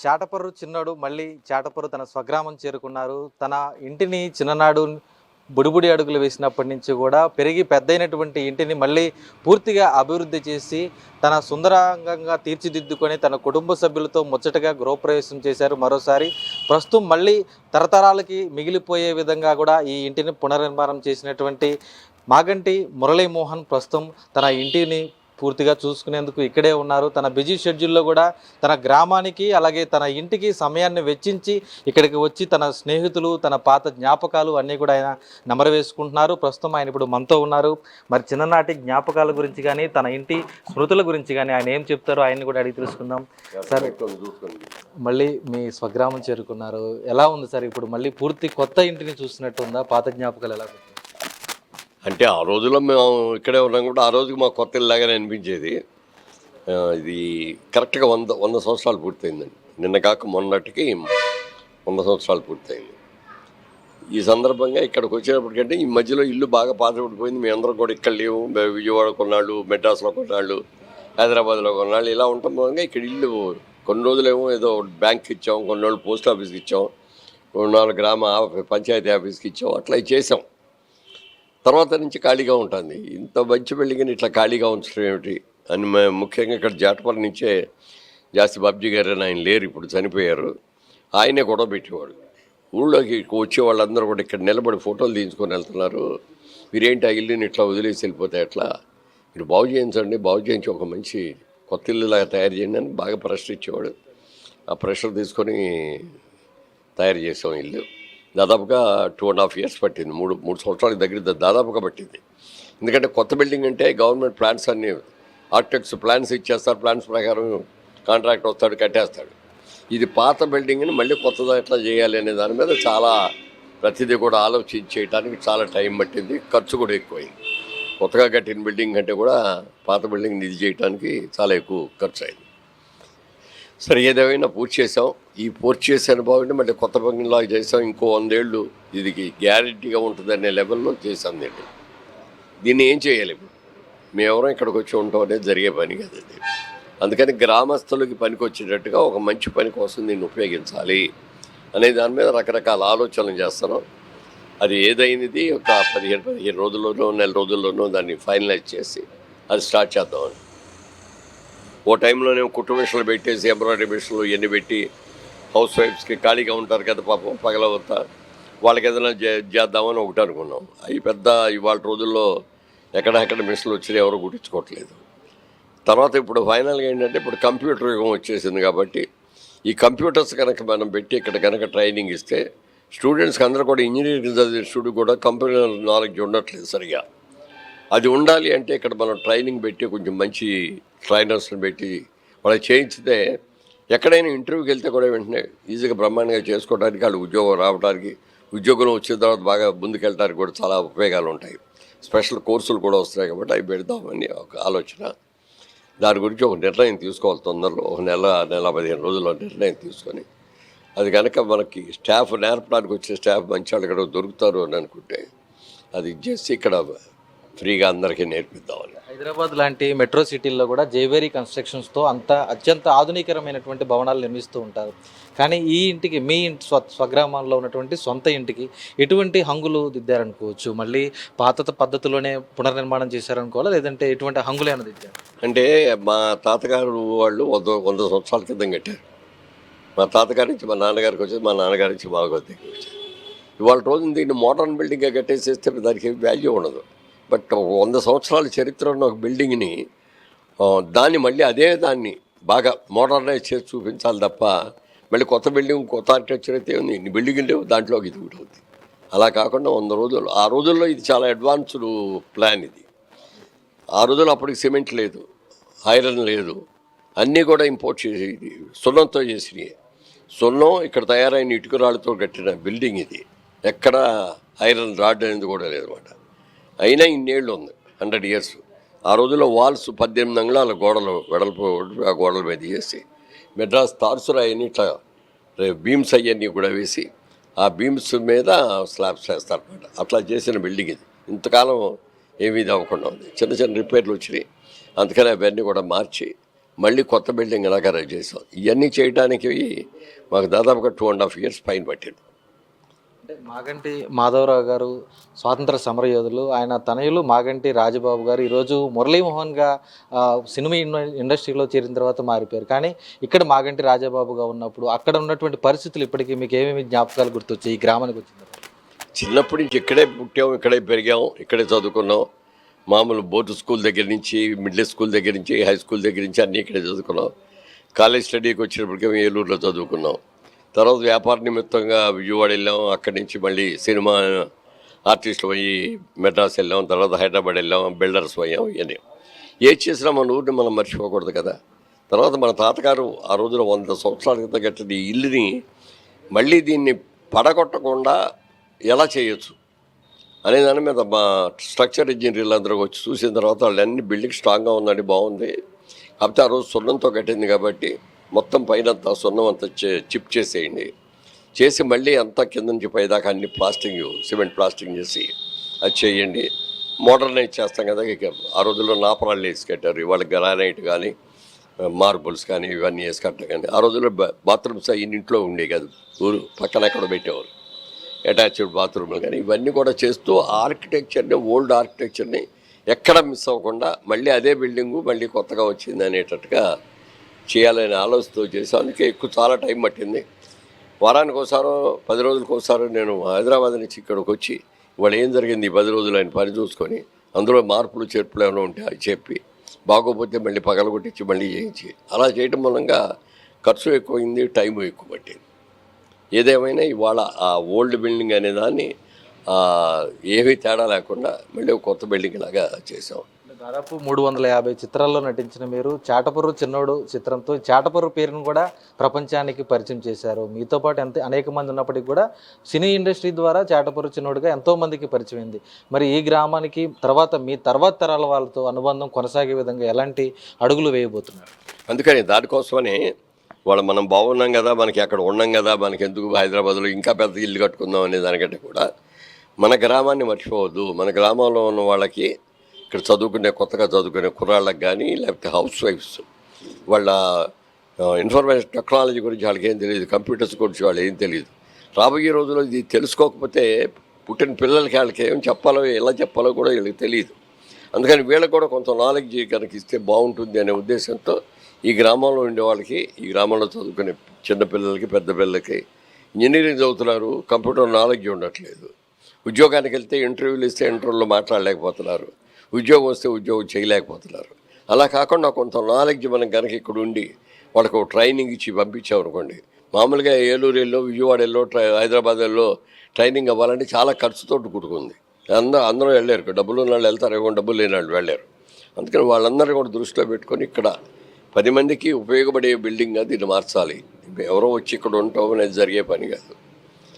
చాటపర్రు చిన్నోడు మళ్ళీ చాటపర్రు తన స్వగ్రామం చేరుకున్నారు. తన ఇంటిని చిన్ననాడు బుడిబుడి అడుగులు వేసినప్పటి నుంచి కూడా పెరిగి పెద్దయినటువంటి ఇంటిని మళ్ళీ పూర్తిగా అభివృద్ధి చేసి తన సుందరంగంగా తీర్చిదిద్దుకొని తన కుటుంబ సభ్యులతో ముచ్చటగా గృహప్రవేశం చేశారు. మరోసారి ప్రస్తుతం మళ్ళీ తరతరాలకి మిగిలిపోయే విధంగా కూడా ఈ ఇంటిని పునర్నిర్మాణం చేసినటువంటి మాగంటి మురళీమోహన్ ప్రస్తుతం తన ఇంటిని పూర్తిగా చూసుకునేందుకు ఇక్కడే ఉన్నారు. తన బిజీ షెడ్యూల్లో కూడా తన గ్రామానికి అలాగే తన ఇంటికి సమయాన్ని వెచ్చించి ఇక్కడికి వచ్చి తన స్నేహితులు తన పాత జ్ఞాపకాలు అన్నీ కూడా ఆయన నెమరు వేసుకుంటున్నారు. ప్రస్తుతం ఆయన ఇప్పుడు మనతో ఉన్నారు. మరి చిన్ననాటి జ్ఞాపకాల గురించి కానీ తన ఇంటి స్మృతుల గురించి కానీ ఆయన ఏం చెప్తారో ఆయన్ని కూడా అడిగి తెలుసుకుందాం. సార్, మళ్ళీ మీ స్వగ్రామం చేరుకున్నారు, ఎలా ఉంది సార్? ఇప్పుడు మళ్ళీ పూర్తి కొత్త ఇంటిని చూసినట్టు ఉందా? పాత జ్ఞాపకాలు ఎలా? అంటే ఆ రోజుల్లో మేము ఇక్కడే ఉన్నాం కూడా ఆ రోజుకి మా కొత్త ఇల్లాగానే అనిపించేది. ఇది కరెక్ట్గా 100 సంవత్సరాలు పూర్తయిందండి. నిన్న కాక మొన్నటికి 100 సంవత్సరాలు పూర్తయింది. ఈ సందర్భంగా ఇక్కడికి వచ్చేటప్పటికంటే ఈ మధ్యలో ఇల్లు బాగా పాతపడిపోయింది. మీ అందరం కూడా ఇక్కడ లేవు. విజయవాడ కొన్నాళ్ళు, మెడ్రాస్లో కొన్నాళ్ళు, హైదరాబాద్లో కొన్నాళ్ళు ఇలా ఉండటం మూలంగా ఇక్కడ ఇల్లు కొన్ని రోజులేమో ఏదో బ్యాంక్కి ఇచ్చాం, కొన్ని రోజులు పోస్ట్ ఆఫీస్కి ఇచ్చాం, కొన్ని రోజులు గ్రామ పంచాయతీ ఆఫీస్కి ఇచ్చాం, అట్లా చేసాం. తర్వాత నుంచి ఖాళీగా ఉంటుంది. ఇంత మంచి బిల్డింగ్ని ఇట్లా ఖాళీగా ఉంచడం ఏమిటి అని ముఖ్యంగా ఇక్కడ జాటపల్లి నుంచే జాస్తి బాబ్జీ గారు అని ఆయన లేరు, ఇప్పుడు చనిపోయారు. ఆయనే గొడవ పెట్టేవాడు. ఊళ్ళోకి వచ్చే వాళ్ళందరూ కూడా ఇక్కడ నిలబడి ఫోటోలు తీయించుకొని వెళ్తున్నారు. మీరేంటి ఆ ఇల్లుని ఇట్లా వదిలేసి వెళ్ళిపోతే ఎట్లా, మీరు బాగు చేయించండి, బాగు చేయించి ఒక మంచి కొత్త ఇల్లులాగా తయారు చేయండి అని బాగా ప్రెషర్ ఇచ్చేవాడు. ఆ ప్రెషర్ తీసుకొని తయారు చేసాం ఇల్లు. దాదాపుగా 2.5 years పట్టింది. మూడు సంవత్సరాల దగ్గర దాదాపుగా పట్టింది. ఎందుకంటే కొత్త బిల్డింగ్ అంటే గవర్నమెంట్ ప్లాన్స్ అన్నీ ఆర్కిటెక్ట్స్ ప్లాన్స్ ఇచ్చేస్తారు, ప్లాన్స్ ప్రకారం కాంట్రాక్ట్ వస్తాడు, కట్టేస్తాడు. ఇది పాత బిల్డింగ్ని మళ్ళీ కొత్తగా ఎట్లా చేయాలి అనే దాని మీద చాలా ప్రతిదీ కూడా ఆలోచించి చేయడానికి చాలా టైం పట్టింది. ఖర్చు కూడా ఎక్కువైంది. కొత్తగా కట్టిన బిల్డింగ్ కంటే కూడా పాత బిల్డింగ్ ఇది చేయడానికి చాలా ఎక్కువ ఖర్చు అయింది. సరే, ఏదేమైనా పూర్తి చేసాం. ఈ పూర్తి చేసే అనుభవం మళ్ళీ కొత్త బంగిలాగా చేసాం. ఇంకో 100 ఏళ్ళు ఇది గ్యారెంటీగా ఉంటుందనే లెవెల్లో చేసాం. దీన్ని ఏం చేయాలి? ఇప్పుడు మేమెవరం ఇక్కడికి వచ్చి ఉంటాం అనేది జరిగే పని కదా ఇది. అందుకని గ్రామస్తులకి పనికి వచ్చేటట్టుగా ఒక మంచి పని కోసం దీన్ని ఉపయోగించాలి అనే దాని మీద రకరకాల ఆలోచనలు చేస్తున్నాం. అది ఏదైనది ఒక 15 రోజుల్లోనో నెల రోజుల్లోనో దాన్ని ఫైనలైజ్ చేసి అది స్టార్ట్ చేద్దామని. ఓ టైంలోనే కుట్టు మిషన్లు పెట్టేసి ఎంబ్రాయిడరీ మిషన్లు ఇవన్నీ పెట్టి హౌస్ వైఫ్స్కి ఖాళీగా ఉంటారు కదా పాపం పగలవతా, వాళ్ళకి ఏదైనా చేద్దామని ఒకటి అనుకున్నాం. అవి పెద్ద ఇవాళ రోజుల్లో ఎక్కడెక్కడ మిషన్లు వచ్చినా ఎవరు కుట్టించుకోవట్లేదు. తర్వాత ఇప్పుడు ఫైనల్గా ఏంటంటే ఇప్పుడు కంప్యూటర్ యుగం వచ్చేసింది కాబట్టి ఈ కంప్యూటర్స్ కనుక మనం పెట్టి ఇక్కడ కనుక ట్రైనింగ్ ఇస్తే స్టూడెంట్స్కి అందరూ కూడా ఇంజనీరింగ్ చదివే స్టూడెంట్ కూడా కంప్యూటర్ నాలెడ్జ్ ఉండట్లేదు సరిగా. అది ఉండాలి అంటే ఇక్కడ మనం ట్రైనింగ్ పెట్టి కొంచెం మంచి ట్రైనర్స్ని పెట్టి వాళ్ళకి చేయించితే ఎక్కడైనా ఇంటర్వ్యూకి వెళ్తే కూడా వెంటనే ఈజీగా బ్రహ్మాండంగా చేసుకోవడానికి, వాళ్ళు ఉద్యోగం రావడానికి, ఉద్యోగం వచ్చిన తర్వాత బాగా ముందుకెళ్ళడానికి కూడా చాలా ఉపయోగాలు ఉంటాయి. స్పెషల్ కోర్సులు కూడా వస్తున్నాయి కాబట్టి అవి పెడదామని ఒక ఆలోచన. దాని గురించి ఒక నిర్ణయం తీసుకోవాలి తొందరలో. ఒక నెల 15 రోజుల్లో నిర్ణయం తీసుకొని అది కనుక మనకి స్టాఫ్ నేర్పడానికి వచ్చే స్టాఫ్ మంచి వాళ్ళు ఇక్కడ దొరుకుతారు అని అనుకుంటే అది చేసి ఇక్కడ ఫ్రీగా అందరికీ నేర్పిద్దామని. హైదరాబాద్ లాంటి మెట్రో సిటీల్లో కూడా జేవేరీ కన్స్ట్రక్షన్స్తో అత్యంత ఆధునికరమైనటువంటి భవనాలు నిర్మిస్తూ ఉంటారు. కానీ ఈ ఇంటికి, మీ స్వగ్రామాల్లో ఉన్నటువంటి సొంత ఇంటికి ఎటువంటి హంగులు దిద్దారనుకోవచ్చు? మళ్ళీ పాత పద్ధతిలోనే పునర్నిర్మాణం చేశారనుకోవాలా, లేదంటే ఎటువంటి హంగులు ఏమైనా దిద్దారు? అంటే మా తాతగారు వాళ్ళు 100 సంవత్సరాల క్రితం కట్టారు. మా తాతగారి నుంచి మా నాన్నగారికి వచ్చేది, మా నాన్నగారి నుంచి మా దగ్గరికి వచ్చేది. ఇవాళ రోజు దీన్ని మోడర్న్ బిల్డింగ్గా కట్టేసేస్తే దానికి వాల్యూ ఉండదు. బట్ 100 సంవత్సరాల చరిత్ర ఉన్న ఒక బిల్డింగ్ని దాన్ని మళ్ళీ దాన్ని బాగా మోడర్నైజ్ చేసి చూపించాలి తప్ప మళ్ళీ కొత్త బిల్డింగ్ కొత్త ఆర్కిటెక్చర్ అయితే ఉంది. ఇన్ని బిల్డింగ్ లేవు, దాంట్లో ఇది ఒకటి ఉంది. అలా కాకుండా 100 రోజులు, ఆ రోజుల్లో ఇది చాలా అడ్వాన్స్డ్ ప్లాన్ ఇది. ఆ రోజుల్లో అప్పటికి సిమెంట్ లేదు, ఐరన్ లేదు, అన్నీ కూడా ఇంపోర్ట్ చేసి సున్నంతో చేసినవి. సున్నం ఇక్కడ తయారైన ఇటుకరాళ్ళతో కట్టిన బిల్డింగ్ ఇది. ఎక్కడ ఐరన్ రాడ్ అనేది కూడా లేదన్నమాట. అయినా ఇన్నేళ్ళు ఉంది, 100 years. ఆ రోజుల్లో వాల్స్ 18 అంగుళాల గోడలు వెడల్పు, ఆ గోడల మీద చేసి మెడ్రాస్ తార్సురాయని ఇట్లా బీమ్స్ అవన్నీ కూడా వేసి ఆ బీమ్స్ మీద స్లాబ్స్ వేస్తారన్నమాట. అట్లా చేసిన బిల్డింగ్ ఇది. ఇంతకాలం ఏమీ ఇది అవ్వకుండా ఉంది. చిన్న చిన్న రిపేర్లు వచ్చినాయి. అందుకని అవన్నీ కూడా మార్చి మళ్ళీ కొత్త బిల్డింగ్ ఇలాగ చేసాం. ఇవన్నీ చేయడానికి మాకు దాదాపుగా 2.5 years పైన పట్టింది. అంటే మాగంటి మాధవరావు గారు స్వాతంత్ర సమరయోధులు, ఆయన తనయులు మాగంటి రాజబాబు గారు ఈరోజు మురళీమోహన్గా సినిమా ఇండస్ట్రీలో చేరిన తర్వాత మారిపోయారు. కానీ ఇక్కడ మాగంటి రాజబాబుగా ఉన్నప్పుడు అక్కడ ఉన్నటువంటి పరిస్థితులు ఇప్పటికీ మీకు ఏమేమి జ్ఞాపకాలు గుర్తొచ్చాయి ఈ గ్రామానికి వచ్చింది? చిన్నప్పటి నుంచి ఇక్కడే పుట్టాం, ఇక్కడే పెరిగాం, ఇక్కడే చదువుకున్నాం. మామూలు బోర్డు స్కూల్ దగ్గర నుంచి, మిడిల్ స్కూల్ దగ్గర నుంచి, హై స్కూల్ దగ్గర నుంచి అన్నీ ఇక్కడే చదువుకున్నాం. కాలేజ్ స్టడీకి వచ్చినప్పటికీ ఏలూరులో చదువుకున్నాం. తర్వాత వ్యాపార నిమిత్తంగా విజయవాడ వెళ్ళాం. అక్కడి నుంచి మళ్ళీ సినిమా ఆర్టిస్టులు పోయి మెడ్రాస్ వెళ్ళాం. తర్వాత హైదరాబాద్ వెళ్ళాం, బిల్డర్స్ పోయాం. ఇవన్నీ ఏది చేసినా మన ఊరిని మనం మర్చిపోకూడదు కదా. తర్వాత మన తాతగారు ఆ రోజున 100 సంవత్సరాల క్రితం కట్టిన ఈ ఇల్లుని మళ్ళీ దీన్ని పడగొట్టకుండా ఎలా చేయొచ్చు అనే దాని మీద మా స్ట్రక్చర్ ఇంజనీర్లు అందరూ వచ్చి చూసిన తర్వాత వాళ్ళు అన్ని బిల్డింగ్ స్ట్రాంగ్గా ఉందండి, బాగుంది. కాకపోతే ఆ రోజు సున్నంతో కట్టింది కాబట్టి మొత్తం పైన అంతా సున్నం అంతా చిప్ చేసేయండి, చేసి మళ్ళీ అంతా కింద నుంచి పైదాకా అన్ని ప్లాస్టింగ్, సిమెంట్ ప్లాస్టింగ్ చేసి అది చేయండి. మోడర్నైజ్ చేస్తాం కదా. ఇక ఆ రోజుల్లో నాపరాళ్ళు వేసి కట్టారు. ఇవాళ గ్రానైట్ కానీ మార్బుల్స్ కానీ ఇవన్నీ వేసి కట్టారు. కానీ ఆ రోజుల్లో బాత్రూమ్స్ ఇంట్లో ఉండే కాదు, ఊరు పక్కన ఎక్కడ పెట్టేవారు అటాచ్డ్ బాత్రూమ్లు. కానీ ఇవన్నీ కూడా చేస్తూ ఆర్కిటెక్చర్ని, ఓల్డ్ ఆర్కిటెక్చర్ని ఎక్కడ మిస్ అవ్వకుండా మళ్ళీ అదే బిల్డింగు మళ్ళీ కొత్తగా వచ్చింది అనేటట్టుగా చేయాలనే ఆలోచనతో చేసాం. అందుకే చాలా టైం పట్టింది. వారానికి ఒకసారో 10 రోజులకు ఒకసారో నేను హైదరాబాద్ నుంచి ఇక్కడికి వచ్చి వాళ్ళు ఏం జరిగింది ఈ 10 రోజులు ఆయన పని చూసుకొని అందులో మార్పులు చేర్పులు ఏమైనా ఉంటే అవి చెప్పి, బాగోపోతే మళ్ళీ పగలగొట్టించి మళ్ళీ చేయించి, అలా చేయటం మూలంగా ఖర్చు ఎక్కువైంది, టైము ఎక్కువ పట్టింది. ఏదేమైనా ఇవాళ ఆ ఓల్డ్ బిల్డింగ్ అనే దాన్ని ఏమీ తేడా లేకుండా మళ్ళీ ఒక కొత్త బిల్డింగ్ లాగా చేసాం. దాదాపు 350 చిత్రాల్లో నటించిన మీరు చాటపుర్రు చిన్నోడు చిత్రంతో చాటపుర్రు పేరును కూడా ప్రపంచానికి పరిచయం చేశారు. మీతో పాటు అనేక మంది ఉన్నప్పటికీ కూడా సినీ ఇండస్ట్రీ ద్వారా చాటపుర్రు చిన్నోడుగా ఎంతోమందికి పరిచయం అయింది. మరి ఈ గ్రామానికి మీ తర్వాత తరాల వాళ్ళతో అనుబంధం కొనసాగే విధంగా ఎలాంటి అడుగులు వేయబోతున్నారు? అందుకని దానికోసమని మనం బాగున్నాం కదా, మనకి అక్కడ ఉన్నాం కదా, మనకి ఎందుకు హైదరాబాద్లో ఇంకా పెద్ద ఇల్లు కట్టుకుందాం అనే దానికంటే కూడా మన గ్రామాన్ని మర్చిపోవద్దు. మన గ్రామంలో ఉన్న వాళ్ళకి, ఇక్కడ కొత్తగా చదువుకునే కుర్రాళ్ళకి కానీ, లేకపోతే హౌస్ వైఫ్స్, వాళ్ళ ఇన్ఫర్మేషన్ టెక్నాలజీ గురించి వాళ్ళకి ఏం తెలియదు, కంప్యూటర్స్ గురించి వాళ్ళు ఏం తెలియదు. రాబోయే రోజుల్లో ఇది తెలుసుకోకపోతే పుట్టిన పిల్లలకి వాళ్ళకి ఏం చెప్పాలో, ఎలా చెప్పాలో కూడా వీళ్ళకి తెలియదు. అందుకని వీళ్ళకి కూడా కొంత నాలెడ్జ్ కనుక ఇస్తే బాగుంటుంది అనే ఉద్దేశంతో ఈ గ్రామంలో ఉండే వాళ్ళకి, ఈ గ్రామంలో చదువుకునే చిన్నపిల్లలకి, పెద్ద పిల్లలకి ఇంజనీరింగ్ చదువుతున్నారు, కంప్యూటర్ నాలెడ్జ్ ఉండట్లేదు. ఉద్యోగానికి వెళ్తే ఇంటర్వ్యూలు ఇస్తే ఇంటర్వ్యూలో మాట్లాడలేకపోతున్నారు, ఉద్యోగం వస్తే ఉద్యోగం చేయలేకపోతున్నారు. అలా కాకుండా కొంత నాలెడ్జ్ మనం కనుక ఇక్కడ ఉండి వాళ్ళకు ట్రైనింగ్ ఇచ్చి పంపించామనుకోండి, మామూలుగా ఏలూరులో, విజయవాడలో, హైదరాబాద్లో ట్రైనింగ్ అవ్వాలంటే చాలా ఖర్చుతో కూడుకుంది. అందరూ వెళ్ళారు. డబ్బులు ఉన్న వాళ్ళు వెళ్తారు, డబ్బులు లేని వాళ్ళు వెళ్ళారు. అందుకని వాళ్ళందరూ కూడా దృష్టిలో పెట్టుకొని ఇక్కడ 10 మందికి ఉపయోగపడే బిల్డింగ్గా దీన్ని మార్చాలి. ఎవరో వచ్చి ఇక్కడ ఉండటం అనేది జరిగే పని కాదు.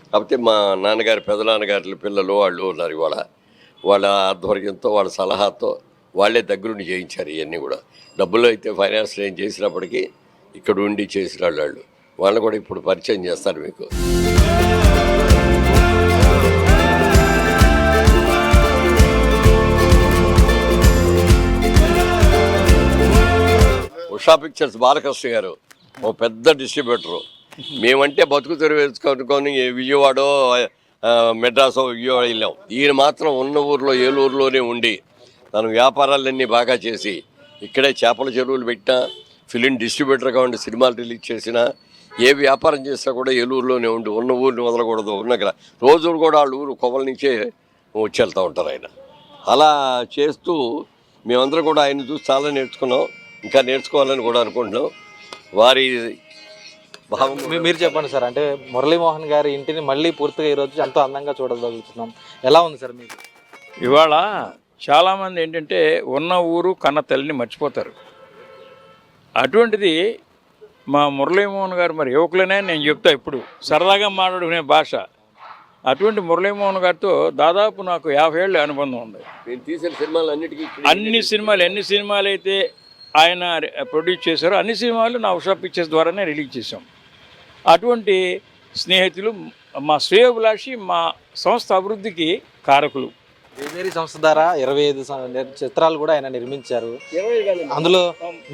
కాకపోతే మా నాన్నగారి, పెదనాన్నగారి పిల్లలు వాళ్ళు ఉన్నారు. ఇవాళ వాళ్ళ ఆధ్వర్యంతో, వాళ్ళ సలహాతో వాళ్ళే దగ్గరుండి చేయించారు. ఇవన్నీ కూడా డబ్బులు అయితే ఫైనాన్స్ ఏం చేసినప్పటికీ ఇక్కడ ఉండి చేసిన వాళ్ళు కూడా ఇప్పుడు పరిచయం చేస్తారు మీకు. ఉషా పిక్చర్స్ బాలకృష్ణ గారు ఓ పెద్ద డిస్ట్రిబ్యూటరు. మేమంటే బతుకు తెరువు వేసుకొని విజయవాడో, మెడ్రాసో, విజయవాడ వెళ్ళాం. ఈయన మాత్రం ఉన్న ఊర్లో, ఏలూరులోనే ఉండి తన వ్యాపారాలన్నీ బాగా చేసి ఇక్కడే చేపల చెరువులు పెట్టినా, ఫిలిం డిస్ట్రిబ్యూటర్గా ఉండి సినిమాలు రిలీజ్ చేసినా, ఏ వ్యాపారం చేసినా కూడా ఏలూరులోనే ఉండి ఉన్న ఊరిని వదలకూడదు. ఉన్న రోజులు కూడా వాళ్ళ ఊరు కొవ్వల నుంచే వచ్చి వెళ్తూ ఉంటారు ఆయన. అలా చేస్తూ మేమందరం కూడా ఆయన చూసి చాలా నేర్చుకున్నాం, ఇంకా నేర్చుకోవాలని కూడా అనుకుంటున్నాం. వారి భావం మీరు చెప్పండి సార్. అంటే మురళీమోహన్ గారి ఇంటిని మళ్ళీ పూర్తిగా ఈరోజు ఎంతో అందంగా చూడగలుగుతున్నాం. ఎలా ఉంది సార్ మీకు? ఇవాళ చాలామంది ఏంటంటే ఉన్న ఊరు కన్న తల్లిని మర్చిపోతారు. అటువంటిది మా మురళీమోహన్ గారు, మరి యువకులనే నేను చెప్తా, ఇప్పుడు సరదాగా మాట్లాడుకునే భాష. అటువంటి మురళీమోహన్ గారితో దాదాపు నాకు 50 ఏళ్ళ అనుబంధం ఉంది. తీసిన సినిమాలు అన్నిటికీ, ఎన్ని సినిమాలు అయితే ఆయన ప్రొడ్యూస్ చేశారో అన్ని సినిమాలు నా ఉషా పిక్చర్స్ ద్వారానే రిలీజ్ చేసాం. అటువంటి స్నేహితులు, మా శ్రేయోభిలాషి, మా సంస్థ అభివృద్ధికి కారకులు. వేవేరి సంస్థ ద్వారా 25 చిత్రాలు కూడా ఆయన నిర్మించారు. అందులో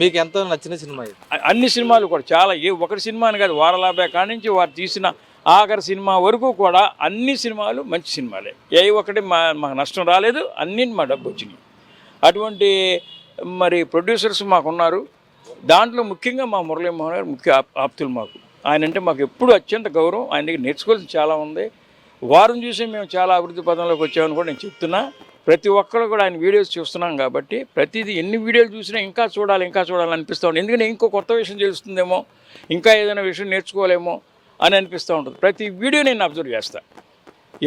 మీకు ఎంతో నచ్చిన సినిమా ఇది? అన్ని సినిమాలు కూడా చాలా, ఒకటి సినిమా అని కాదు, వారలాభే కాడి నుంచి వారు తీసిన ఆఖరి సినిమా వరకు కూడా అన్ని సినిమాలు మంచి సినిమాలే. ఏ ఒక్కటి మాకు నష్టం రాలేదు, అన్ని మా డబ్బు వచ్చినాయి. అటువంటి మరి ప్రొడ్యూసర్స్ మాకున్నారు. దాంట్లో ముఖ్యంగా మా మురళీమోహన్ గారు ముఖ్య ఆప్తులు మాకు. ఆయన అంటే మాకు ఎప్పుడు అత్యంత గౌరవం. ఆయన దగ్గర నేర్చుకోవాల్సింది చాలా ఉంది. వారిని చూసి మేము చాలా అభివృద్ధి పదంలోకి వచ్చామని కూడా నేను చెప్తున్నా. ప్రతి ఒక్కరు కూడా ఆయన వీడియోస్ చూస్తున్నాం కాబట్టి ప్రతిదీ ఎన్ని వీడియోలు చూసినా ఇంకా చూడాలి అనిపిస్తూ ఉంటుంది. ఎందుకంటే ఇంకో కొత్త విషయం తెలుస్తుందేమో, ఇంకా ఏదైనా విషయం నేర్చుకోలేమో అని అనిపిస్తూ ఉంటుంది. ప్రతి వీడియో నేను అబ్జర్వ్ చేస్తాను.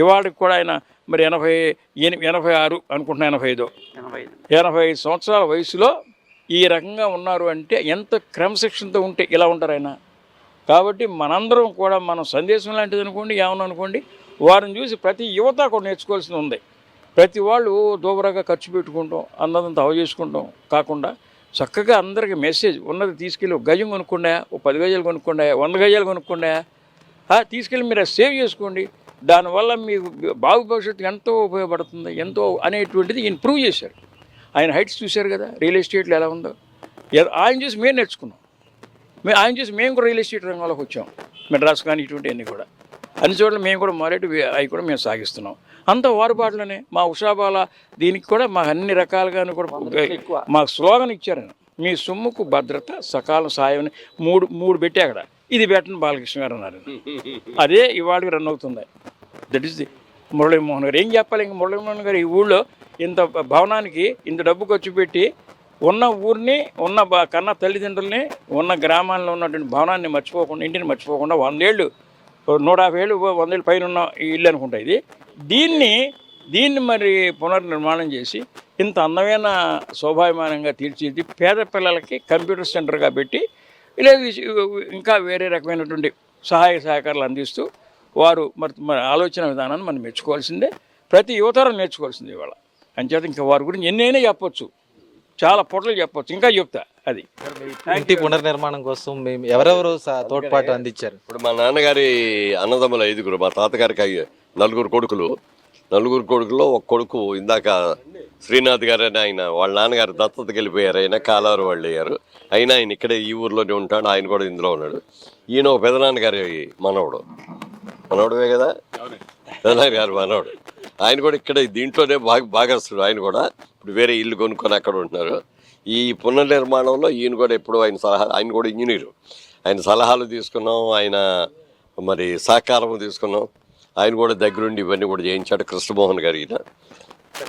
ఇవాళకి కూడా ఆయన మరి 86 అనుకుంటున్నా, 85 సంవత్సరాల వయసులో ఈ రకంగా ఉన్నారు అంటే ఎంత క్రమశిక్షణతో ఉంటే ఇలా ఉంటారు ఆయన. కాబట్టి మనందరం కూడా మనం సందేశం లాంటిది అనుకోండి, ఏమన్నా అనుకోండి, వారిని చూసి ప్రతి యువత కూడా నేర్చుకోవాల్సింది ఉంది. ప్రతి వాళ్ళు దూబరాగా ఖర్చు పెట్టుకుంటాం, అందరంతా అవ చేసుకుంటాం కాకుండా చక్కగా అందరికీ మెసేజ్ ఉన్నది తీసుకెళ్ళి 1 గజం కొనుక్కుండా, 10 గజాలు కొనుక్కుండా, 100 గజాలు కొనుక్కుండా తీసుకెళ్ళి మీరు సేవ్ చేసుకోండి. దానివల్ల మీకు భవిష్యత్తు ఎంతో ఉపయోగపడుతుంది, ఎంతో అనేటువంటిది ఈయన ప్రూవ్ చేశారు. ఆయన హైట్స్ చూశారు కదా, రియల్ ఎస్టేట్లో ఎలా ఉందో. ఆయన చూసి మేము నేర్చుకున్నాం. ఆయన చూసి మేము కూడా రియల్ ఎస్టేట్ రంగంలోకి వచ్చాం. మెడ్రాస్ కానీ ఇటువంటివన్నీ కూడా అన్ని చోట్ల మేము కూడా మొదటి అవి కూడా మేము సాగిస్తున్నాం. అంత వారుబాటులోనే మా ఉషాబాల దీనికి కూడా మాకు అన్ని రకాలుగాను కూడా మాకు స్లోగన్ ఇచ్చారు. మీ సొమ్ముకు భద్రత, సకాలం సాయం అని మూడు పెట్టి అక్కడ ఇది పెట్టండి బాలకృష్ణ గారు అన్నారు. అదే ఇవాళకి రన్ అవుతుంది. దట్ ఈస్ ది మురళీమోహన్ గారు. ఏం చెప్పాలి ఇంక మురళీమోహన్ గారు ఈ ఊళ్ళో ఇంత భవనానికి ఇంత డబ్బు ఖర్చు పెట్టి ఉన్న ఊరిని, ఉన్న కన్న తల్లిదండ్రుల్ని, ఉన్న గ్రామాల్లో ఉన్నటువంటి భవనాన్ని మర్చిపోకుండా, ఇంటిని మర్చిపోకుండా 100 ఏళ్ళు 150 ఏళ్ళు 100 ఏళ్ళు పైన ఉన్న ఇల్లు అనుకుంటా ఇది. దీన్ని మరి పునర్నిర్మాణం చేసి ఇంత అందమైన శోభాయమానంగా తీర్చిది పేద పిల్లలకి కంప్యూటర్ సెంటర్గా పెట్టి ఇలా ఇంకా వేరే రకమైనటువంటి సహాయ సహకారాలు అందిస్తూ వారు మరి ఆలోచన విధానాన్ని మనం మెచ్చుకోవాల్సిందే. ప్రతి యువతరం నేర్చుకోవాల్సిందే ఇవాళ. అంచేత ఇంకా వారి గురించి ఎన్నైనా చెప్పొచ్చు, చాలా పొట్టలు చెప్పొచ్చు, ఇంకా చెప్తా. అది ఇంటి పునర్నిర్మాణం కోసం మేము ఎవరెవరు తోడ్పాటు అందించారు? ఇప్పుడు మా నాన్నగారి అన్నదమ్ములు 5, మా తాతగారికి 4 కొడుకులు. 4 కొడుకులో ఒక కొడుకు ఇందాక శ్రీనాథ్ గారు అని ఆయన వాళ్ళ నాన్నగారు దత్తతకి వెళ్ళిపోయారు. ఆయన కాలారు వాళ్ళు అయ్యారు. అయినా ఆయన ఇక్కడే ఈ ఊర్లోనే ఉంటాడు. ఆయన కూడా ఇందులో ఉన్నాడు. ఈయన ఒక పెదనాన్నగారి మనవడువే కదా, పెదనాన్నగారు మనవడు. ఆయన కూడా ఇక్కడ దీంట్లోనే భాగస్తుడు. ఆయన కూడా ఇప్పుడు వేరే ఇల్లు కొనుక్కొని అక్కడ ఉంటున్నారు. ఈ పునర్నిర్మాణంలో ఈయన కూడా ఎప్పుడు ఆయన కూడా ఇంజనీరు. ఆయన సలహాలు తీసుకున్నాం, ఆయన మరి సహకారం తీసుకున్నాం. ఆయన కూడా దగ్గరుండి ఇవన్నీ కూడా చేయించాడు కృష్ణమోహన్ గారు.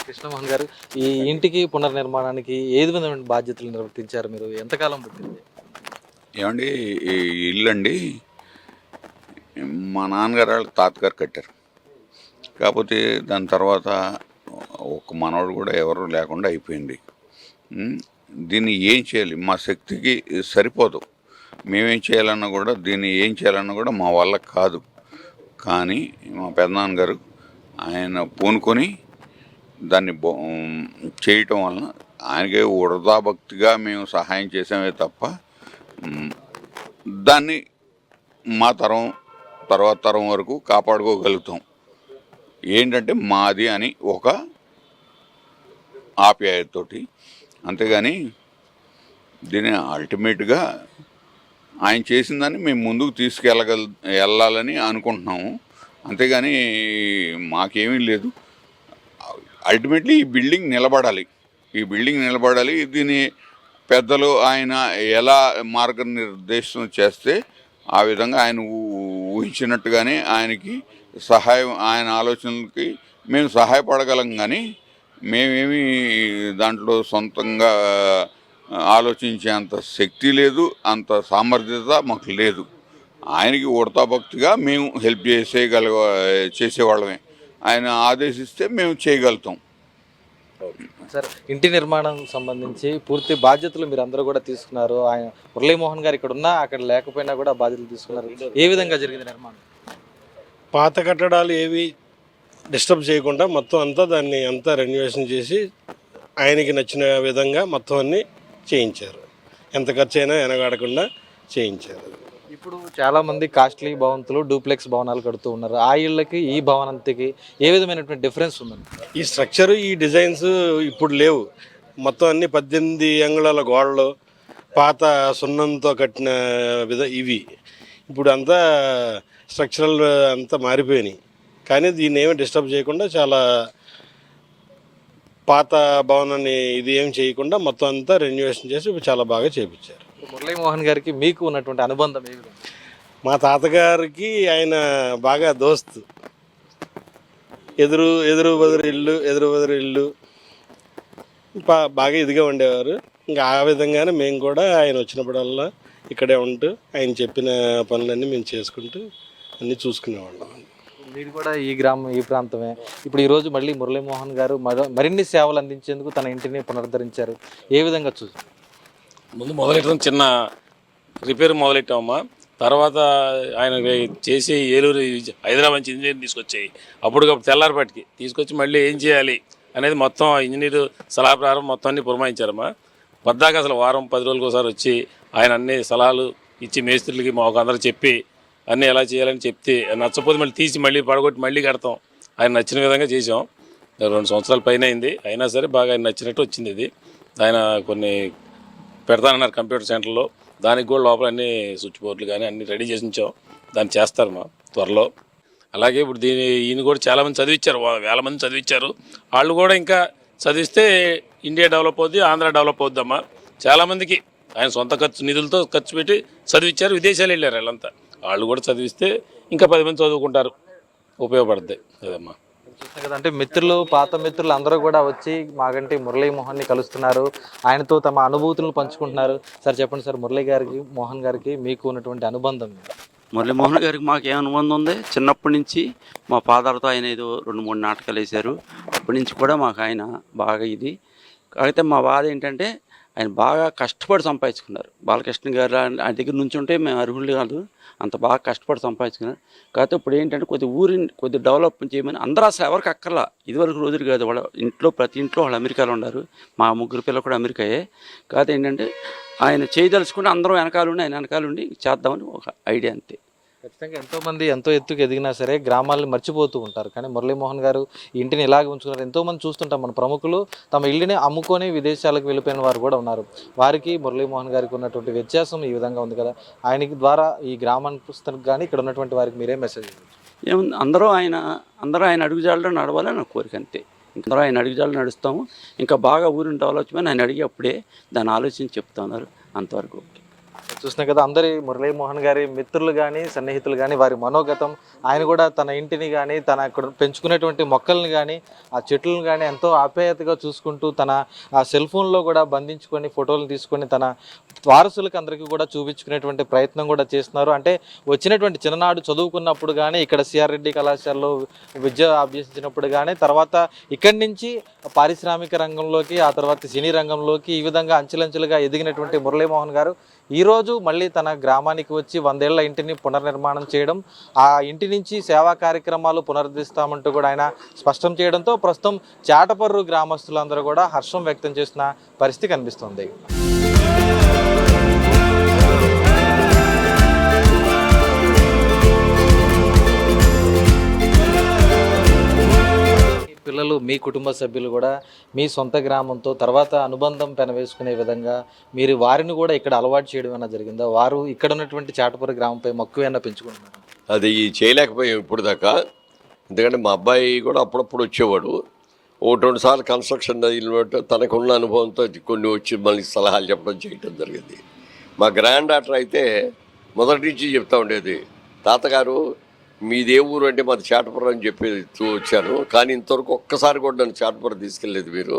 కృష్ణమోహన్ గారు ఈ ఇంటికి పునర్నిర్మాణానికి ఏ విధమైన బాధ్యతలు నిర్వర్తించారు? మీరు ఎంతకాలం పట్టింది? ఏమండి, ఈ ఇల్లు అండి మా నాన్నగారు వాళ్ళ తాతగారు కట్టారు. కాకపోతే దాని తర్వాత ఒక మనవాడు కూడా ఎవరు లేకుండా అయిపోయింది. దీన్ని ఏం చేయాలి, మా శక్తికి సరిపోదు. మేమేం చేయాలన్నా కూడా, దీన్ని ఏం చేయాలన్నా కూడా మా వల్ల కాదు. కానీ మా పెదనాన్నగారు ఆయన పూనుకొని దాన్ని చేయటం వలన ఆయనకే వృధాభక్తిగా మేము సహాయం చేసామే తప్ప దాన్ని మా తర్వాత తరం వరకు కాపాడుకోగలుగుతాం. ఏంటంటే మాది అని ఒక ఆప్యాయతతోటి. అంతేగాని దీన్ని అల్టిమేట్గా ఆయన చేసిన దాన్ని మేము ముందుకు వెళ్ళాలని అనుకుంటున్నాము. అంతేగాని మాకేమీ లేదు. అల్టిమేట్లీ ఈ బిల్డింగ్ నిలబడాలి. దీన్ని పెద్దలు ఆయన ఎలా మార్గనిర్దేశం చేస్తే ఆ విధంగా ఆయన ఊహించినట్టుగానే ఆయనకి ఆయన ఆలోచనలకి మేము సహాయపడగలం. కానీ మేమేమి దాంట్లో సొంతంగా ఆలోచించేంత శక్తి లేదు, అంత సామర్థ్యత మాకు లేదు. ఆయనకి ఉడతాభక్తిగా మేము హెల్ప్ చేసేవాళ్ళమే. ఆయన ఆదేశిస్తే మేము చేయగలుగుతాం. సార్, ఇంటి నిర్మాణం సంబంధించి పూర్తి బాధ్యతలు మీరు అందరూ కూడా తీసుకున్నారు. ఆయన మురళీమోహన్ గారు ఇక్కడ ఉన్నా అక్కడ లేకపోయినా కూడా బాధ్యతలు తీసుకున్నారు. ఏ విధంగా జరిగింది నిర్మాణం? పాత కట్టడాలు ఏవి డిస్టర్బ్ చేయకుండా మొత్తం దాన్ని రెన్యువేషన్ చేసి ఆయనకి నచ్చిన విధంగా మొత్తం అన్నీ చేయించారు. ఎంత ఖర్చు అయినా వెనగాడకుండా చేయించారు. ఈ ఇప్పుడు చాలా మంది కాస్ట్లీ భవంతులు డూప్లెక్స్ భవనాలు కడుతూ ఉన్నారు. ఆ ఇళ్ళకి ఈ భవనంతికి ఏ విధమైనటువంటి డిఫరెన్స్ ఉందండి? ఈ స్ట్రక్చర్ ఈ డిజైన్స్ ఇప్పుడు లేవు. మొత్తం అన్ని 18 అంగుళాల గోడలు పాత సున్నంతో కట్టిన ఇవి ఇప్పుడు అంతా స్ట్రక్చరల్ అంతా మారిపోయినాయి. కానీ దీన్ని ఏమి డిస్టర్బ్ చేయకుండా చాలా పాత భవనాన్ని ఇది ఏం చేయకుండా మొత్తం అంతా రెన్యువేషన్ చేసి ఇప్పుడు చాలా బాగా చేయించారు. మురళీమోహన్ గారికి మీకు ఉన్నటువంటి అనుబంధం ఏ విధంగా? మా తాతగారికి ఆయన బాగా దోస్తు. ఎదురు బదురు ఇల్లు బాగా ఇదిగా ఉండేవారు. ఇంకా ఆ విధంగానే మేము కూడా ఆయన వచ్చినప్పుడల్లా ఇక్కడే ఉంటూ ఆయన చెప్పిన పనులన్నీ మేము చేసుకుంటూ అన్నీ చూసుకునేవాళ్ళం. మీరు కూడా ఈ గ్రామం ఈ ప్రాంతమే. ఇప్పుడు ఈరోజు మళ్ళీ మురళీమోహన్ గారు మరిన్ని సేవలు అందించేందుకు తన ఇంటిని పునరుద్ధరించారు. ఏ విధంగా ముందు మొదలెట్టడం చిన్న రిపేర్ మొదలెట్టామమ్మా. తర్వాత ఆయన చేసి ఏలూరు హైదరాబాద్ నుంచి ఇంజనీర్ తీసుకొచ్చాయి. అప్పటికప్పుడు తెల్లారిపాటికి తీసుకొచ్చి మళ్ళీ ఏం చేయాలి అనేది మొత్తం ఇంజనీరు సలహా ప్రకారం మొత్తం అన్ని పురమాయించారమ్మా. పద్దాక అసలు వారం 10 రోజులకు ఒకసారి వచ్చి ఆయన అన్ని సలహాలు ఇచ్చి మేస్త్రులకి మాకు అందరూ చెప్పి అన్నీ ఎలా చేయాలని చెప్తే నచ్చపోతే మళ్ళీ తీసి మళ్ళీ పడగొట్టి మళ్ళీ కడతాం. ఆయన నచ్చిన విధంగా చేసాం. 2 సంవత్సరాల పైన అయింది. అయినా సరే బాగా ఆయన నచ్చినట్టు వచ్చింది. ఇది ఆయన కొన్ని పెడతానన్నారు కంప్యూటర్ సెంటర్లో. దానికి కూడా లోపల అన్ని స్విచ్ బోర్డులు కానీ అన్ని రెడీ చేసి ఉంచాం. దాన్ని చేస్తారు మా త్వరలో. అలాగే ఇప్పుడు ఈయన కూడా చాలామంది చదివించారు, వేల మంది చదివించారు. వాళ్ళు కూడా ఇంకా చదివిస్తే ఇండియా డెవలప్ అవుద్ది, ఆంధ్ర డెవలప్ అవుద్దమ్మా. చాలామందికి ఆయన సొంత నిధులతో ఖర్చు పెట్టి చదివించారు. విదేశాలు వెళ్ళారు వాళ్ళంతా. వాళ్ళు కూడా చదివిస్తే ఇంకా 10 మంది చదువుకుంటారు, ఉపయోగపడుతుంది అదమ్మా. చూస్తాం కదా, అంటే మిత్రులు పాత మిత్రులు అందరూ కూడా వచ్చి మాగంటి మురళీమోహన్ని కలుస్తున్నారు, ఆయనతో తమ అనుభూతులను పంచుకుంటున్నారు. సార్ చెప్పండి సార్, మురళీ గారికి మోహన్ గారికి మీకు ఉన్నటువంటి అనుబంధం? మురళీమోహన్ గారికి మాకు ఏం అనుబంధం ఉంది, చిన్నప్పటి నుంచి మా ఫాదర్తో ఆయన ఏదో 2-3 నాటకాలు వేశారు. అప్పటి నుంచి కూడా మాకు ఆయన బాగా ఇది. కాకపోతే మా బాధ ఏంటంటే ఆయన బాగా కష్టపడి సంపాదించుకున్నారు. బాలకృష్ణ గారు ఆయన దగ్గర నుంచి ఉంటే మేము అర్హులు కాదు, అంత బాగా కష్టపడి సంపాదించుకున్నారు. కాకపోతే ఇప్పుడు ఏంటంటే కొద్ది డెవలప్ చేయమని అందరూ అసలు ఎవరికి అక్కర్లా. ఇదివరకు రోజులు కాదు, వాళ్ళ ఇంట్లో ప్రతి ఇంట్లో వాళ్ళు అమెరికాలో ఉన్నారు. మా 3 పిల్లలు కూడా అమెరికాయే. కాకపోతే ఏంటంటే ఆయన చేయదలుచుకుంటే అందరం వెనకాలండి, ఆయన వెనకాలండి చేద్దామని ఒక ఐడియా అంతే. ఖచ్చితంగా ఎంతోమంది ఎంతో ఎత్తుకు ఎదిగినా సరే గ్రామాలను మర్చిపోతూ ఉంటారు. కానీ మురళీమోహన్ గారు ఈ ఇంటిని ఇలాగే ఉంచుకున్నారు. ఎంతోమంది చూస్తుంటాం మన ప్రముఖులు తమ ఇల్లుని అమ్ముకొని విదేశాలకు వెళ్ళిపోయిన వారు కూడా ఉన్నారు. వారికి మురళీమోహన్ గారికి ఉన్నటువంటి వ్యత్యాసం ఈ విధంగా ఉంది కదా. ఆయనకి ద్వారా ఈ గ్రామానికి కానీ ఇక్కడ ఉన్నటువంటి వారికి మీరే మెసేజ్? ఏముంది, అందరూ ఆయన అడుగుజాడలో నడవాలని నా కోరిక అంతే. అందరూ ఆయన అడుగుజాడలో నడుస్తాము. ఇంకా బాగా ఊరిని డెవలప్ చేయమని ఆయన అడిగి అప్పుడే దాన్ని ఆలోచించి చెప్తున్నారు. అంతవరకు చూస్తున్నాం కదా, అందరి మురళీమోహన్ గారి మిత్రులు కానీ సన్నిహితులు కానీ వారి మనోగతం, ఆయన కూడా తన ఇంటిని కానీ తన అక్కడ పెంచుకునేటువంటి మొక్కల్ని కానీ ఆ చెట్లను కానీ ఎంతో ఆప్యాయతగా చూసుకుంటూ తన ఆ సెల్ ఫోన్లో కూడా బంధించుకొని ఫోటోలు తీసుకొని తన వారసులకు అందరికీ కూడా చూపించుకునేటువంటి ప్రయత్నం కూడా చేస్తున్నారు. అంటే వచ్చినటువంటి చిన్ననాడు చదువుకున్నప్పుడు కానీ ఇక్కడ సిఆర్ రెడ్డి కళాశాలలో విద్య అభ్యసించినప్పుడు కానీ తర్వాత ఇక్కడి నుంచి పారిశ్రామిక రంగంలోకి ఆ తర్వాత సినీ రంగంలోకి ఈ విధంగా అంచెలంచెలుగా ఎదిగినటువంటి మురళీమోహన్ గారు ఈరోజు మళ్ళీ తన గ్రామానికి వచ్చి 100 ఏళ్ల ఇంటిని పునర్నిర్మాణం చేయడం, ఆ ఇంటి నుంచి సేవా కార్యక్రమాలు పునరుద్ధరిస్తామంటూ కూడా ఆయన స్పష్టం చేయడంతో ప్రస్తుతం చాటపర్రు గ్రామస్తులందరూ కూడా హర్షం వ్యక్తం చేస్తున్న పరిస్థితి కనిపిస్తుంది. పిల్లలు మీ కుటుంబ సభ్యులు కూడా మీ సొంత గ్రామంతో తర్వాత అనుబంధం పెనవేసుకునే విధంగా మీరు వారిని కూడా ఇక్కడ అలవాటు చేయడం ఏమైనా జరిగిందా? వారు ఇక్కడ ఉన్నటువంటి చాటపర్రు గ్రామంపై మక్కువ ఏమైనా పెంచుకుంటున్నారు? అది చేయలేకపోయాం ఇప్పుడు దాకా. ఎందుకంటే మా అబ్బాయి కూడా అప్పుడప్పుడు వచ్చేవాడు. 1-2 సార్లు కన్స్ట్రక్షన్ తనకున్న అనుభవంతో కొన్ని వచ్చి మళ్ళీ సలహాలు చెప్పడం చేయటం జరిగింది. మా గ్రాండ్ డాటర్ అయితే మొదటి నుంచి చెప్తా ఉండేది, తాతగారు మీదే ఊరు అంటే మాది చాటపురం అని చెప్పి వచ్చాను, కానీ ఇంతవరకు ఒక్కసారి కూడా నన్ను చాటపురం తీసుకెళ్ళలేదు మీరు.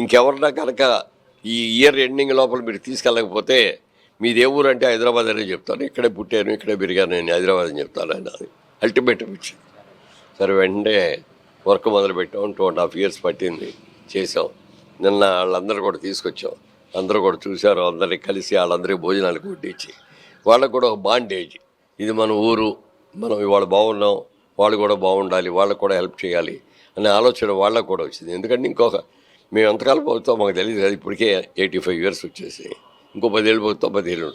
ఇంకెవరన్నా కనుక ఈ ఇయర్ ఎండింగ్ లోపల మీరు తీసుకెళ్ళకపోతే మీదే ఊరు అంటే హైదరాబాద్ అనే చెప్తాను, ఇక్కడే పుట్టాను ఇక్కడే పెరిగాను నేను హైదరాబాద్ అని చెప్తాను అని. అది అల్టిమేటం ఇచ్చింది. సరే వెంటనే వర్క్ మొదలుపెట్టాం. 2.5 years పట్టింది, చేసాం. నిన్న వాళ్ళందరూ కూడా తీసుకొచ్చాం, అందరూ కూడా చూశారు. అందరినీ కలిసి వాళ్ళందరికీ భోజనాలు కొట్టించి వాళ్ళకు కూడా ఒక బాండేజ్, ఇది మన ఊరు, మనం ఇవాళ బాగున్నాం, వాళ్ళు కూడా బాగుండాలి, వాళ్ళకు కూడా హెల్ప్ చేయాలి అనే ఆలోచన వాళ్ళకు కూడా వచ్చింది. ఎందుకంటే మేము ఎంతకాలం పోతాం మాకు తెలియదు కదా, ఇప్పటికే 85 years వచ్చేసి, ఇంకో 10 ఏళ్ళు పోతాం, 10 ఏళ్ళు.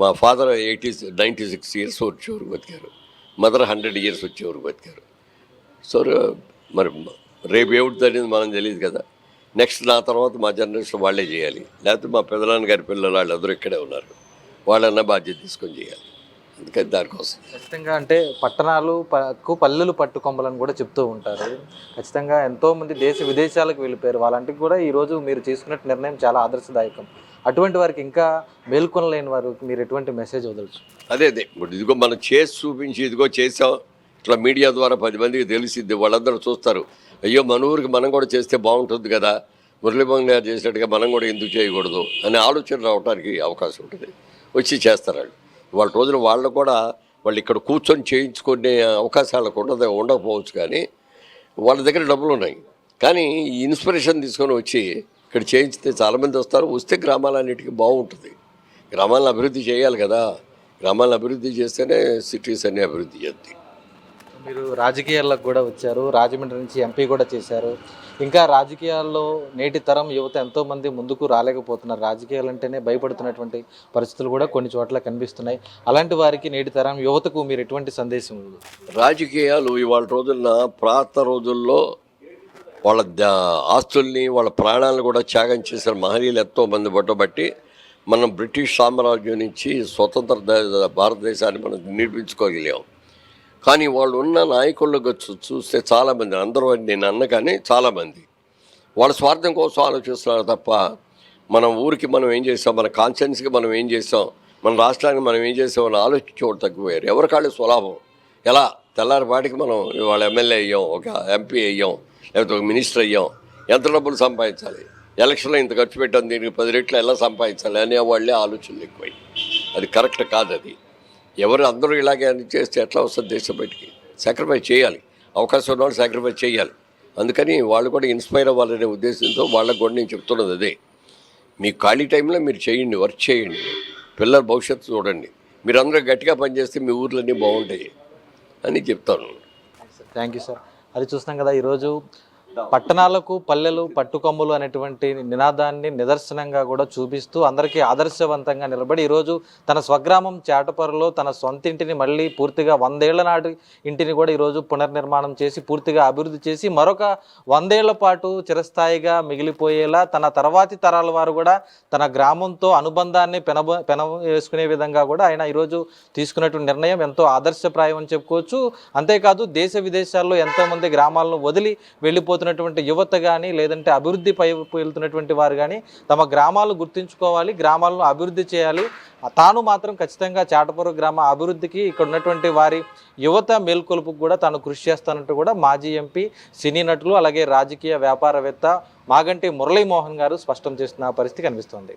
మా ఫాదర్ 96 ఇయర్స్ వచ్చేవారు బతికారు, మదర్ 100 ఇయర్స్ వచ్చేవారు బతికారు. సో మరి రేపు ఏమిటి అనేది మనం తెలియదు కదా. నెక్స్ట్ నా తర్వాత మా జనరేషన్ వాళ్ళే చేయాలి, లేకపోతే మా పెదనాన్న గారి పిల్లలు వాళ్ళందరూ ఇక్కడే ఉన్నారు, వాళ్ళన్న బాధ్యత తీసుకొని చేయాలి. అందుకని దానికోసం ఖచ్చితంగా అంటే పల్లెలు పట్టుకొమ్మలని కూడా చెప్తూ ఉంటారు. ఖచ్చితంగా ఎంతోమంది దేశ విదేశాలకు వెళ్ళిపోయారు. వాళ్ళంటికి కూడా ఈరోజు మీరు తీసుకున్న నిర్ణయం చాలా ఆదర్శదాయకం. అటువంటి వారికి, ఇంకా మేల్కొనలేని వారికి మీరు ఎటువంటి మెసేజ్ వదలచ్చు? అదే ఇప్పుడు ఇదిగో మనం చేసి చూపించి ఇదిగో చేసాం, ఇట్లా మీడియా ద్వారా 10 మందికి తెలిసిద్ది, వాళ్ళందరూ చూస్తారు, అయ్యో మన ఊరికి మనం కూడా చేస్తే బాగుంటుంది కదా, మురళీమోహన్ గారు చేసినట్టుగా మనం కూడా ఎందుకు చేయకూడదు అనే ఆలోచన రావడానికి అవకాశం ఉంటుంది. వచ్చి చేస్తారు వాళ్ళు. వాళ్ళ రోజున వాళ్ళు కూడా వాళ్ళు ఇక్కడ కూర్చొని చేయించుకునే అవకాశాలకు ఉండకపోవచ్చు, కానీ వాళ్ళ దగ్గర డబ్బులు ఉన్నాయి. కానీ ఈ ఇన్స్పిరేషన్ తీసుకొని వచ్చి ఇక్కడ చేయించితే చాలామంది వస్తారు. వస్తే గ్రామాలన్నిటికీ బాగుంటుంది. గ్రామాలను అభివృద్ధి చేయాలి కదా, గ్రామాలను అభివృద్ధి చేస్తేనే సిటీస్ అన్నీ అభివృద్ధి చేస్తాయి. మీరు రాజకీయాలకు కూడా వచ్చారు, రాజమండ్రి నుంచి ఎంపీ కూడా చేశారు. ఇంకా రాజకీయాల్లో నేటి తరం యువత ఎంతోమంది ముందుకు రాలేకపోతున్నారు. రాజకీయాలు అంటేనే భయపడుతున్నటువంటి పరిస్థితులు కూడా కొన్ని చోట్ల కనిపిస్తున్నాయి. అలాంటి వారికి, నేటి తరం యువతకు మీరు ఎటువంటి సందేశం ఉంది? రాజకీయాలు ఇవాళ రోజుల్లో పాత రోజుల్లో వాళ్ళ ఆస్తుల్ని వాళ్ళ ప్రాణాలను కూడా త్యాగం చేసిన మహనీయులు ఎంతో మంది పట్టబట్టి మనం బ్రిటిష్ సామ్రాజ్యం నుంచి స్వతంత్ర భారతదేశాన్ని మనం నిర్మించుకోగలిగాం. కానీ వాళ్ళు ఉన్న నాయకులకు చూస్తే చాలామంది, అందరూ నేను అన్న కానీ చాలామంది వాళ్ళ స్వార్థం కోసం ఆలోచిస్తున్నారు తప్ప మన ఊరికి మనం ఏం చేసాం, మన కాన్షియన్స్కి మనం ఏం చేసాం, మన రాష్ట్రానికి మనం ఏం చేసామని ఆలోచించేవాళ్ళు తగ్గిపోయారు. ఎవరికాళ్ళు స్వలాభం. ఎలా తెల్లారిపాటికి మనం వాళ్ళ ఎమ్మెల్యే అయ్యాం, ఒక ఎంపీ అయ్యాం, లేకపోతే ఒక మినిస్టర్ అయ్యాం, ఎంత డబ్బులు సంపాదించాలి, ఎలక్షన్లో ఇంత ఖర్చు పెట్టాం, దీనికి 10 రెట్లు ఎలా సంపాదించాలి అనే వాళ్ళే ఆలోచనలు ఎక్కువై. అది కరెక్ట్ కాదు. అది ఎవరు అందరూ ఇలాగే అని చేస్తే ఎట్లా వస్తుంది దేశం బయటికి? సాక్రిఫైస్ చేయాలి, అవకాశం ఉన్న వాళ్ళు సాక్రిఫైస్ చేయాలి. అందుకని వాళ్ళు కూడా ఇన్స్పైర్ అవ్వాలనే ఉద్దేశంతో వాళ్ళకు కూడా నేను చెప్తున్నది అదే. మీ ఖాళీ టైంలో మీరు చేయండి, వర్క్ చేయండి, పిల్లల భవిష్యత్తు చూడండి, మీరు అందరూ గట్టిగా పనిచేస్తే మీ ఊర్లన్నీ బాగుంటాయి అని చెప్తాను. Thank you sir. అది చూస్తున్నాం కదా, ఈరోజు పట్టణాలకు పల్లెలు పట్టుకొమ్మలు అనేటువంటి నినాదాన్ని నిదర్శనంగా కూడా చూపిస్తూ అందరికీ ఆదర్శవంతంగా నిలబడి ఈరోజు తన స్వగ్రామం చాటపరులో తన సొంత ఇంటిని మళ్ళీ పూర్తిగా 100 ఏళ్ల నాటి ఇంటిని కూడా ఈరోజు పునర్నిర్మాణం చేసి పూర్తిగా అభివృద్ధి చేసి మరొక 100 ఏళ్ల పాటు చిరస్థాయిగా మిగిలిపోయేలా తన తర్వాతి తరాల వారు కూడా తన గ్రామంతో అనుబంధాన్ని వేసుకునే విధంగా కూడా ఆయన ఈరోజు తీసుకున్నటువంటి నిర్ణయం ఎంతో ఆదర్శప్రాయం అని చెప్పుకోవచ్చు. అంతేకాదు దేశ విదేశాల్లో ఎంతోమంది గ్రామాలను వదిలి వెళ్ళిపోతున్నటువంటి యువత కానీ, లేదంటే అభివృద్ధి పై వెళ్తున్నటువంటి వారు కానీ తమ గ్రామాలు గుర్తించుకోవాలి, గ్రామాలను అభివృద్ధి చేయాలి. తాను మాత్రం ఖచ్చితంగా చాటపర్రు గ్రామ అభివృద్ధికి ఇక్కడ ఉన్నటువంటి వారి యువత మేల్కొలుపుకు కూడా తాను కృషి చేస్తానంటూ కూడా మాజీ ఎంపీ, సినీ నటులు, అలాగే రాజకీయ వ్యాపారవేత్త మాగంటి మురళీమోహన్ గారు స్పష్టం చేస్తున్న పరిస్థితి కనిపిస్తోంది.